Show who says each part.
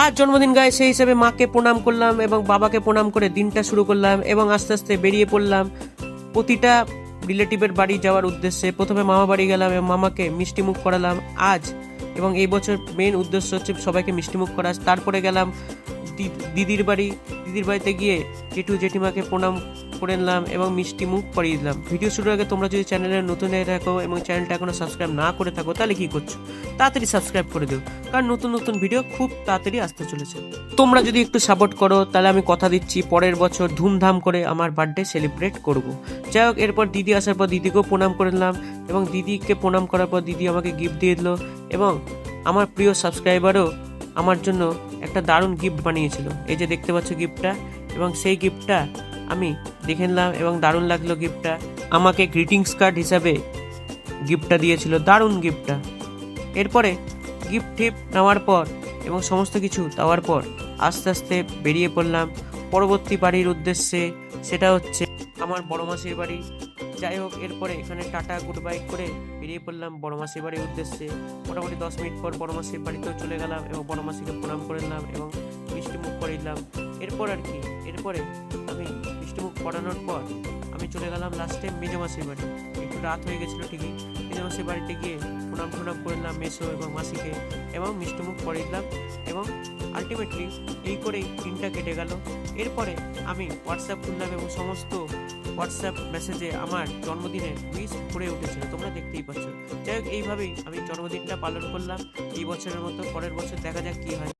Speaker 1: আর জন্মদিন গায়ে সেই হিসেবে মাকে প্রণাম করলাম এবং বাবাকে প্রণাম করে দিনটা শুরু করলাম এবং আস্তে আস্তে বেরিয়ে পড়লাম প্রতিটা রিলেটিভের বাড়ি যাওয়ার উদ্দেশ্যে। প্রথমে মামা বাড়ি গেলাম এবং মামাকে মিষ্টিমুখ করালাম আজ, এবং এই বছর মেন উদ্দেশ্য হচ্ছে সবাইকে মিষ্টিমুখ করা। তারপরে গেলাম দিদির বাড়িতে গিয়ে জেঠু জেঠিমাকে প্রণাম করে নিলাম এবং মিষ্টি মুখ করিয়ে দিলাম। ভিডিও শুরুর আগে তোমরা যদি চ্যানেলে নতুন হয়ে থাকো এবং চ্যানেলটা এখনো সাবস্ক্রাইব না করে থাকো তাহলে কি করছো, তাড়াতাড়ি সাবস্ক্রাইব করে দিও, কারণ নতুন নতুন ভিডিও খুব তাড়াতাড়ি আসতে চলেছে। তোমরা যদি একটু সাপোর্ট করো তাহলে আমি কথা দিচ্ছি পরের বছর ধুমধাম করে আমার বার্থডে সেলিব্রেট করব। যাই হোক, এরপর দিদি আসার পর দিদিকেও প্রণাম করে নিলাম এবং দিদিকে প্রণাম করার পর দিদি আমাকে গিফট দিয়ে দিল এবং আমার প্রিয় সাবস্ক্রাইবারও আমার জন্য একটা দারুণ গিফট বানিয়েছিল। এই যে দেখতে পাচ্ছ গিফটটা, এবং সেই গিফটটা আমি দেখে নিলাম এবং দারুণ লাগলো গিফটটা। আমাকে গ্রিটিংস কার্ড হিসাবে গিফটটা দিয়েছিল, দারুণ গিফটটা। এরপরে গিফট টিপ নেওয়ার পর এবং সমস্ত কিছু দেওয়ার পর আস্তে আস্তে বেরিয়ে পড়লাম পরবর্তী বাড়ির উদ্দেশ্যে, সেটা হচ্ছে আমার বড় মাসির বাড়ি। যাই হোক, এরপরে এখানে টাটা গুড বাই করে বেরিয়ে পড়লাম বড় মাসির বাড়ির উদ্দেশ্যে। মোটামুটি 10 মিনিট পর বড় মাসির বাড়িতেও চলে গেলাম এবং বড় মাসিকে প্রণাম করে নিলাম এবং মিষ্টিমুখ করে দিলাম। এরপর আর কি, এরপরে আমি মিষ্টিমুখ করানোর পর আমি চলে গেলাম লাস্টে মেজো মাসির বাড়ি। একটু রাত হয়ে গেছিলো ঠিকই, মেজো মাসির বাড়িতে গিয়ে প্রণাম করে নিলাম মেসো এবং মাসিকে এবং মিষ্টিমুখ করে দিলাম এবং আলটিমেটলি এই করেই দিনটা কেটে গেল। এরপরে আমি হোয়াটসঅ্যাপ খুললাম এবং সমস্ত হোয়াটসঅ্যাপ মেসেজে আমার জন্মদিনের উইশ ভরে উঠেছিল, তোমরা দেখতেই পাচ্ছ। যাই হোক, এইভাবেই আমি জন্মদিনটা পালন করলাম এই বছরের মতো। পরের বছর দেখা যাক কী হয়।